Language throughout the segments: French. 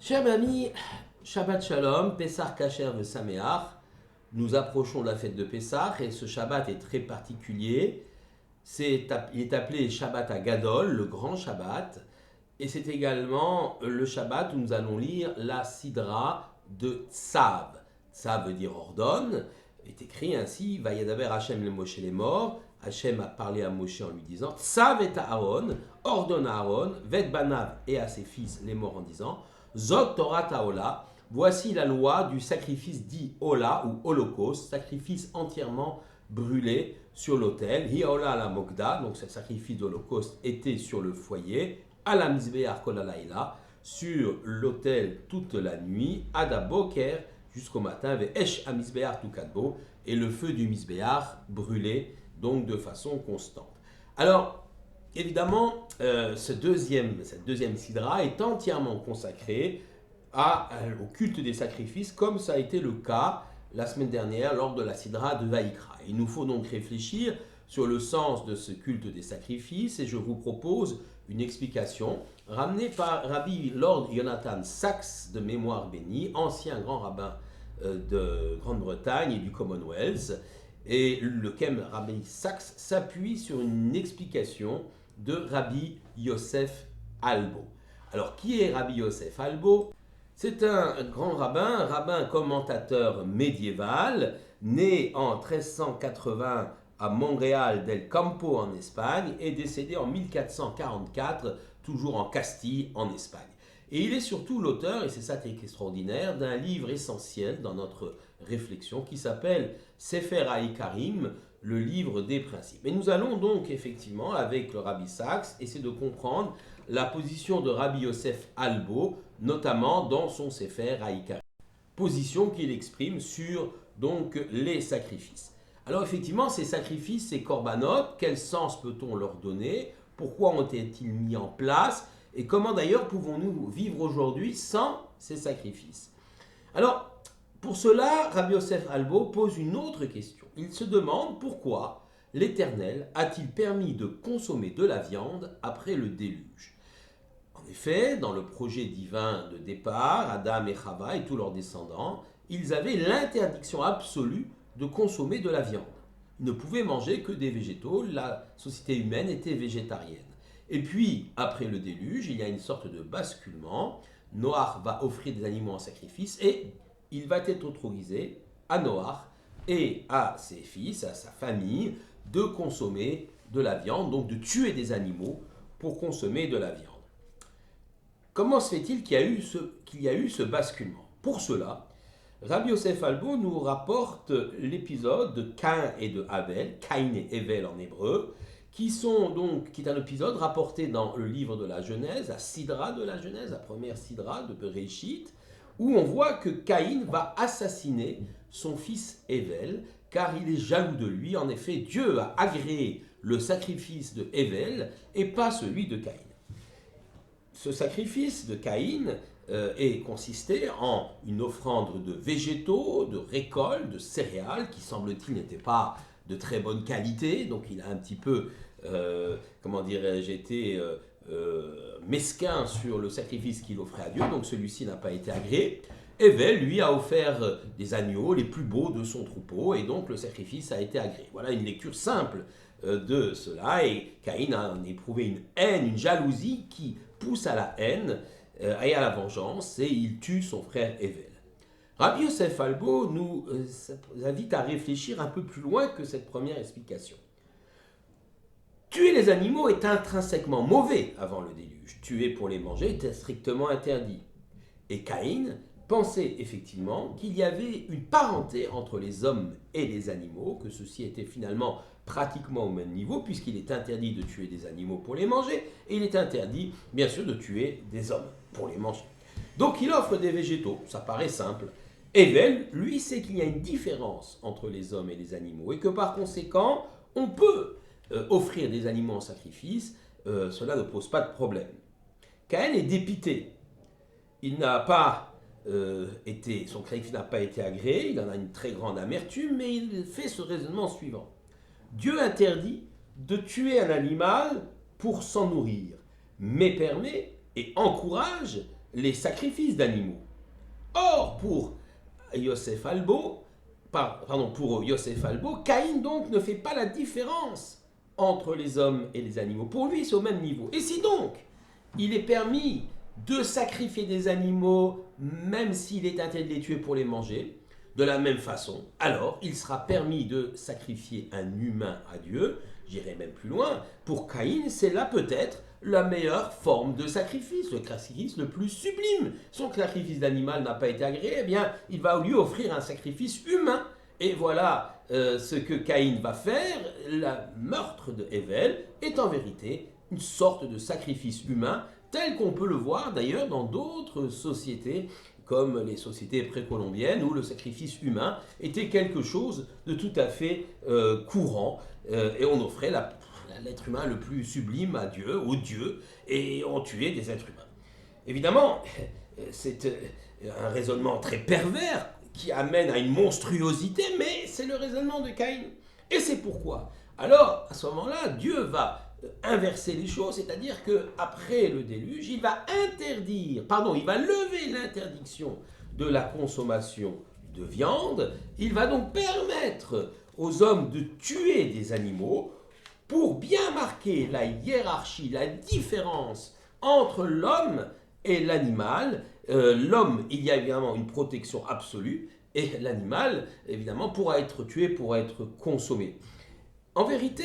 Chers amis, Shabbat Shalom, Pessah Kasher Sameach. Nous approchons de la fête de Pessah et ce Shabbat est très particulier. Il est appelé Shabbat Agadol, le grand Shabbat. Et c'est également le Shabbat où nous allons lire la Sidra de Tzav. Tzav veut dire ordonne. Il est écrit ainsi, Vayadaber Hashem le Moshe les morts. Hashem a parlé à Moshe en lui disant, Tzav et Aaron, ordonne à Aaron, Vet Banav et à ses fils les morts en disant, Zot Torah Taola, voici la loi du sacrifice dit Ola ou Holocauste, sacrifice entièrement brûlé sur l'autel. Hi Ola la Mogda, donc ce sacrifice d'Holocauste était sur le foyer, à la Mizbeach Kol Halayla, sur l'autel toute la nuit, Ada Boker, jusqu'au matin, Ve'esh ha Mizbeach Tukadbo, et le feu du Mizbeach brûlait donc de façon constante. Alors, évidemment, cette deuxième sidra est entièrement consacrée au culte des sacrifices, comme ça a été le cas la semaine dernière lors de la sidra de Vaïkra. Il nous faut donc réfléchir sur le sens de ce culte des sacrifices et je vous propose une explication ramenée par Rabbi Lord Jonathan Sachs de mémoire bénie, ancien grand rabbin de Grande-Bretagne et du Commonwealth, et lequel Rabbi Sachs s'appuie sur une explication de Rabbi Yosef Albo. Alors, qui est Rabbi Yosef Albo? C'est un grand rabbin, un rabbin commentateur médiéval, né en 1380 à Montréal del Campo en Espagne et décédé en 1444, toujours en Castille en Espagne. Et il est surtout l'auteur, et c'est ça qui est extraordinaire, d'un livre essentiel dans notre réflexion qui s'appelle Sefer HaIkarim, le livre des principes. Et nous allons donc effectivement, avec le Rabbi Sachs, essayer de comprendre la position de Rabbi Yosef Albo, notamment dans son Sefer HaIkarim. Position qu'il exprime sur donc les sacrifices. Alors effectivement, ces sacrifices, ces korbanot, quel sens peut-on leur donner? Pourquoi ont-ils mis en place? Et comment d'ailleurs pouvons-nous vivre aujourd'hui sans ces sacrifices? Alors, pour cela, Rabbi Yosef Albo pose une autre question. Il se demande pourquoi l'Éternel a-t-il permis de consommer de la viande après le déluge? En effet, dans le projet divin de départ, Adam et Chava et tous leurs descendants, ils avaient l'interdiction absolue de consommer de la viande. Ils ne pouvaient manger que des végétaux, la société humaine était végétarienne. Et puis, après le déluge, il y a une sorte de basculement. Noach va offrir des animaux en sacrifice et il va être autorisé à Noach et à ses fils, à sa famille, de consommer de la viande, donc de tuer des animaux pour consommer de la viande. Comment se fait-il qu'il y a eu ce basculement? Pour cela, Rabbi Yosef Albo nous rapporte l'épisode de Caïn et de Abel, Caïn et Hevel en hébreu, qui est un épisode rapporté dans le livre de la Genèse, la Sidra de la Genèse, la première Sidra de Bereshit, où on voit que Caïn va assassiner son fils Hevel, car il est jaloux de lui. En effet, Dieu a agréé le sacrifice de Hevel et pas celui de Caïn. Ce sacrifice de Caïn consistait en une offrande de végétaux, de récoltes, de céréales, qui semble-t-il n'étaient pas de très bonne qualité, donc il a un petit peu, été mesquin sur le sacrifice qu'il offrait à Dieu, donc celui-ci n'a pas été agréé. Hevel, lui, a offert des agneaux, les plus beaux de son troupeau, et donc le sacrifice a été agréé. Voilà une lecture simple de cela, et Caïn a éprouvé une haine, une jalousie qui pousse à la haine et à la vengeance, et il tue son frère Hevel. Rabbi Yosef Albo nous invite à réfléchir un peu plus loin que cette première explication. Tuer les animaux est intrinsèquement mauvais avant le déluge. Tuer pour les manger était strictement interdit. Et Caïn pensait effectivement qu'il y avait une parenté entre les hommes et les animaux, que ceux-ci étaient finalement pratiquement au même niveau, puisqu'il est interdit de tuer des animaux pour les manger, et il est interdit, bien sûr, de tuer des hommes pour les manger. Donc il offre des végétaux, ça paraît simple. Hevel, lui, sait qu'il y a une différence entre les hommes et les animaux, et que par conséquent, on peut offrir des animaux en sacrifice, cela ne pose pas de problème. Caïn est dépité. Il n'a pas son sacrifice n'a pas été agréé, il en a une très grande amertume, mais il fait ce raisonnement suivant. Dieu interdit de tuer un animal pour s'en nourrir, mais permet et encourage les sacrifices d'animaux. Or, pour Yosef Albo, pour Yosef Albo, Caïn donc ne fait pas la différence entre les hommes et les animaux. Pour lui, c'est au même niveau. Et si donc il est permis de sacrifier des animaux, même s'il est interdit de les tuer pour les manger, de la même façon, alors il sera permis de sacrifier un humain à Dieu. J'irai même plus loin. Pour Caïn, c'est là peut-être la meilleure forme de sacrifice, le sacrifice le plus sublime. Son sacrifice d'animal n'a pas été agréé, eh bien, il va lui offrir un sacrifice humain. Et voilà ce que Caïn va faire. Le meurtre de Hével est en vérité une sorte de sacrifice humain, tel qu'on peut le voir d'ailleurs dans d'autres sociétés, comme les sociétés précolombiennes, où le sacrifice humain était quelque chose de tout à fait courant, et on offrait l'être humain le plus sublime à Dieu, au Dieu, et on tuait des êtres humains. Évidemment, c'est un raisonnement très pervers qui amène à une monstruosité, mais c'est le raisonnement de Caïn. Et c'est pourquoi. Alors, à ce moment-là, Dieu va inverser les choses, c'est-à-dire qu'après le déluge, il va lever l'interdiction de la consommation de viande, il va donc permettre aux hommes de tuer des animaux pour bien marquer la hiérarchie, la différence entre l'homme et l'animal. L'homme, il y a évidemment une protection absolue, et l'animal, évidemment, pourra être tué, pourra être consommé. En vérité,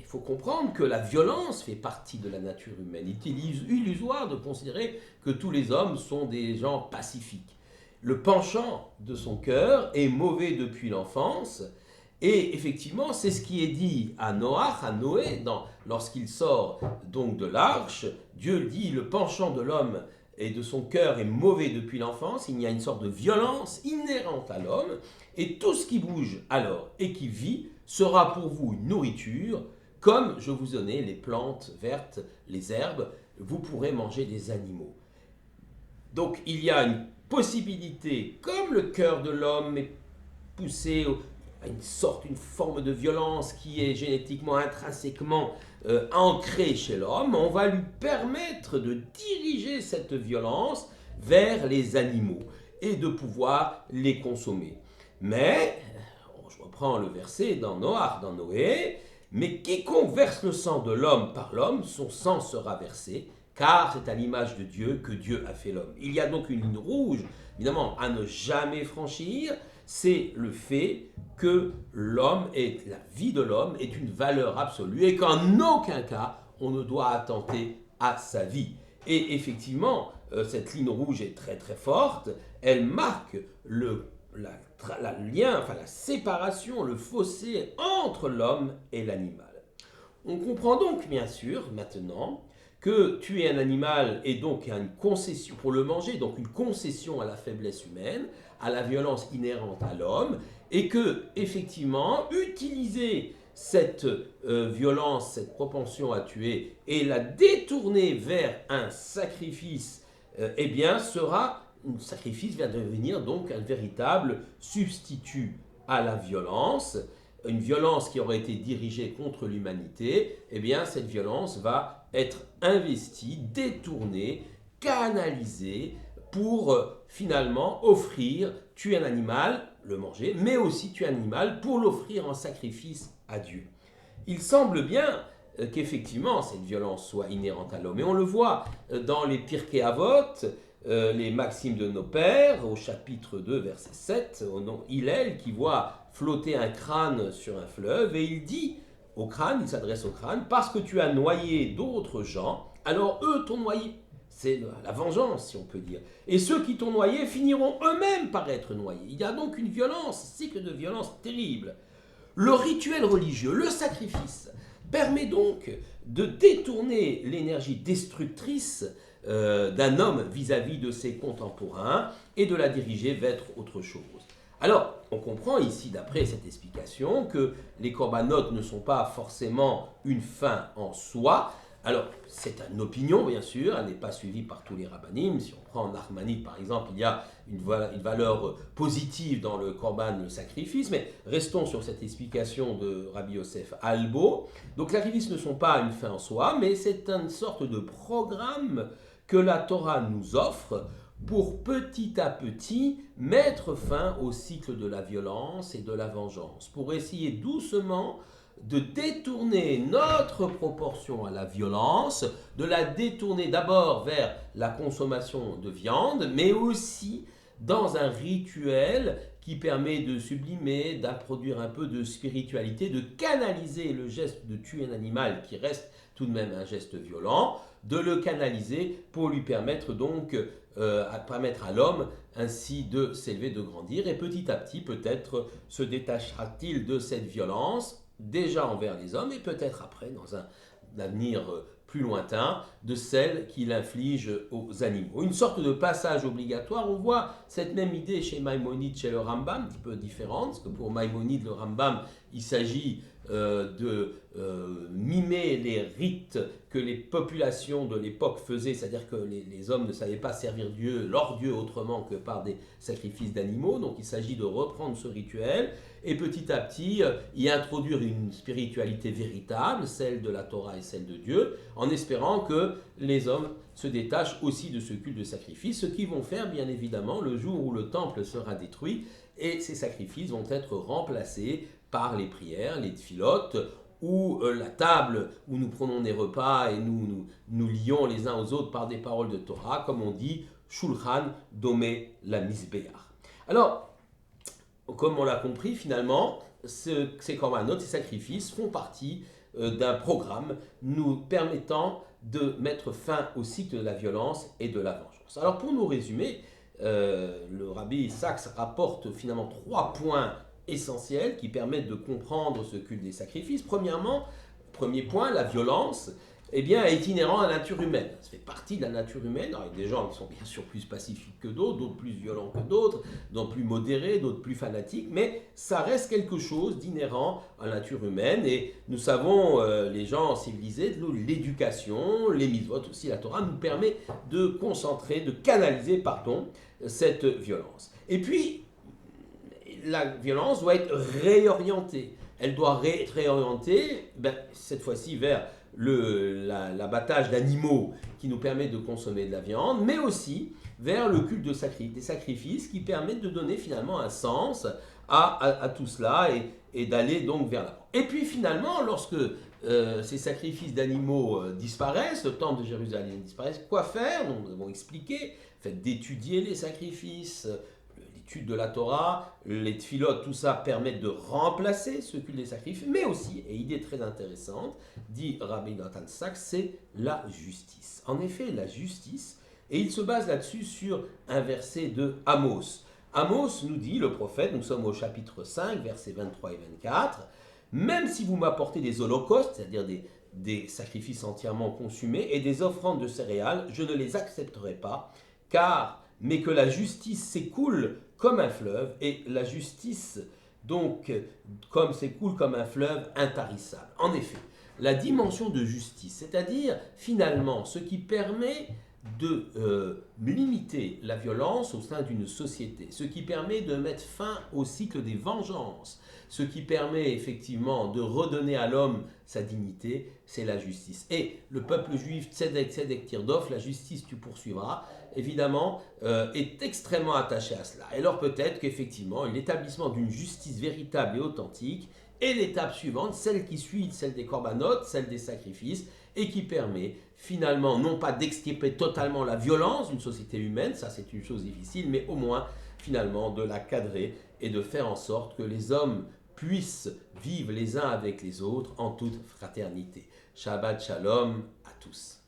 il faut comprendre que la violence fait partie de la nature humaine. Il est illusoire de considérer que tous les hommes sont des gens pacifiques. Le penchant de son cœur est mauvais depuis l'enfance, et effectivement, c'est ce qui est dit à Noé, lorsqu'il sort donc de l'arche. Dieu dit, le penchant de l'homme et de son cœur est mauvais depuis l'enfance, il y a une sorte de violence inhérente à l'homme, et tout ce qui bouge alors et qui vit sera pour vous une nourriture, comme je vous donnais les plantes vertes, les herbes, vous pourrez manger des animaux. Donc il y a une possibilité, comme le cœur de l'homme est poussé à une forme de violence qui est génétiquement, intrinsèquement ancrée chez l'homme, on va lui permettre de diriger cette violence vers les animaux et de pouvoir les consommer. Mais, je reprends le verset dans Noé, mais quiconque verse le sang de l'homme par l'homme, son sang sera versé, car c'est à l'image de Dieu que Dieu a fait l'homme. Il y a donc une ligne rouge, évidemment, à ne jamais franchir, c'est le fait que la vie de l'homme est une valeur absolue et qu'en aucun cas on ne doit attenter à sa vie. Et effectivement, cette ligne rouge est très très forte, elle marque la séparation, le fossé entre l'homme et l'animal. On comprend donc bien sûr maintenant que tuer un animal est donc une concession pour le manger, donc une concession à la faiblesse humaine, à la violence inhérente à l'homme, et que effectivement utiliser cette violence, cette propension à tuer, et la détourner vers un sacrifice, un sacrifice va devenir donc un véritable substitut à la violence. Une violence qui aurait été dirigée contre l'humanité, cette violence va être investie, détournée, canalisée pour finalement tuer un animal, le manger, mais aussi tuer un animal pour l'offrir en sacrifice à Dieu. Il semble bien qu'effectivement cette violence soit inhérente à l'homme, et on le voit dans les Pirkei Avot, les maximes de nos pères, au chapitre 2, verset 7, au nom Hillel, qui voit flotter un crâne sur un fleuve, et il dit au crâne, il s'adresse au crâne, parce que tu as noyé d'autres gens, alors eux t'ont noyé. C'est la vengeance, si on peut dire. Et ceux qui t'ont noyé finiront eux-mêmes par être noyés. Il y a donc une violence, un cycle de violence terrible. Le rituel religieux, le sacrifice, permet donc de détourner l'énergie destructrice d'un homme vis-à-vis de ses contemporains et de la diriger vers autre chose. Alors, on comprend ici, d'après cette explication, que les corbanotes ne sont pas forcément une fin en soi. Alors, c'est une opinion, bien sûr, elle n'est pas suivie par tous les rabbinim. Si on prend Nachmanide, par exemple, il y a une valeur positive dans le korban, le sacrifice, mais restons sur cette explication de Rabbi Yosef Albo. Donc, les sacrifices ne sont pas une fin en soi, mais c'est une sorte de programme que la Torah nous offre pour petit à petit mettre fin au cycle de la violence et de la vengeance, pour essayer doucement de détourner notre proportion à la violence, de la détourner d'abord vers la consommation de viande, mais aussi dans un rituel qui permet de sublimer, d'introduire un peu de spiritualité, de canaliser le geste de tuer un animal qui reste tout de même un geste violent, de le canaliser pour lui permettre donc permettre à l'homme ainsi de s'élever, de grandir, et petit à petit peut-être se détachera-t-il de cette violence, déjà envers les hommes, et peut-être après, dans un avenir plus lointain, de celle qu'il inflige aux animaux. Une sorte de passage obligatoire. On voit cette même idée chez Maïmonide, chez le Rambam, un petit peu différente, parce que pour Maïmonide, le Rambam, il s'agit de mimer les rites que les populations de l'époque faisaient, c'est-à-dire que les hommes ne savaient pas servir Dieu, leur Dieu, autrement que par des sacrifices d'animaux. Donc il s'agit de reprendre ce rituel et petit à petit y introduire une spiritualité véritable, celle de la Torah et celle de Dieu, en espérant que les hommes se détachent aussi de ce culte de sacrifice, ce qu'ils vont faire bien évidemment le jour où le temple sera détruit, et ces sacrifices vont être remplacés par les prières, les tfilotes, ou la table où nous prenons des repas et nous lions les uns aux autres par des paroles de Torah, comme on dit, Shulchan Domé la Misbeach. Alors, comme on l'a compris, finalement, ces korbanot, ces sacrifices font partie d'un programme nous permettant de mettre fin au cycle de la violence et de la vengeance. Alors, pour nous résumer, le rabbi Sachs rapporte finalement 3 points essentiels qui permettent de comprendre ce culte des sacrifices. Premièrement, premier point, la violence est inhérent à la nature humaine. Ça fait partie de la nature humaine. Alors, il y a des gens qui sont bien sûr plus pacifiques que d'autres plus violents que d'autres plus modérés, d'autres plus fanatiques, mais ça reste quelque chose d'inhérent à la nature humaine. Et nous savons, les gens civilisés, l'éducation, les mitzvot aussi, la Torah nous permet de concentrer, de canaliser, cette violence. Et puis, la violence doit être réorientée. Elle doit être réorientée, cette fois-ci vers l'abattage d'animaux qui nous permet de consommer de la viande, mais aussi vers le culte des sacrifices qui permettent de donner finalement un sens à tout cela et d'aller donc vers l'avant. Et puis finalement, lorsque ces sacrifices d'animaux disparaissent, le temple de Jérusalem disparaît, quoi faire? Donc, nous avons expliqué, fait d'étudier les sacrifices, l'étude de la Torah, les tfilotes, tout ça permet de remplacer ce culte des sacrifices, mais aussi, et idée très intéressante, dit Rabbi Nathan Sachs, c'est la justice. En effet, la justice, et il se base là-dessus sur un verset de Amos. Amos nous dit, le prophète, nous sommes au chapitre 5, versets 23 et 24, « Même si vous m'apportez des holocaustes, c'est-à-dire des sacrifices entièrement consumés, et des offrandes de céréales, je ne les accepterai pas, mais que la justice s'écoule comme un fleuve, et la justice, donc, comme s'écoule comme un fleuve intarissable. » En effet, la dimension de justice, c'est-à-dire, finalement, ce qui permet de limiter la violence au sein d'une société, ce qui permet de mettre fin au cycle des vengeances, ce qui permet effectivement de redonner à l'homme sa dignité, c'est la justice. Et le peuple juif, Tzedek, Tzedek, Tirdof, la justice tu poursuivras, évidemment, est extrêmement attaché à cela. Et alors peut-être qu'effectivement, l'établissement d'une justice véritable et authentique est l'étape suivante, celle qui suit celle des corbanotes, celle des sacrifices, et qui permet finalement non pas d'extirper totalement la violence d'une société humaine, ça c'est une chose difficile, mais au moins finalement de la cadrer et de faire en sorte que les hommes puissent vivre les uns avec les autres en toute fraternité. Shabbat Shalom à tous.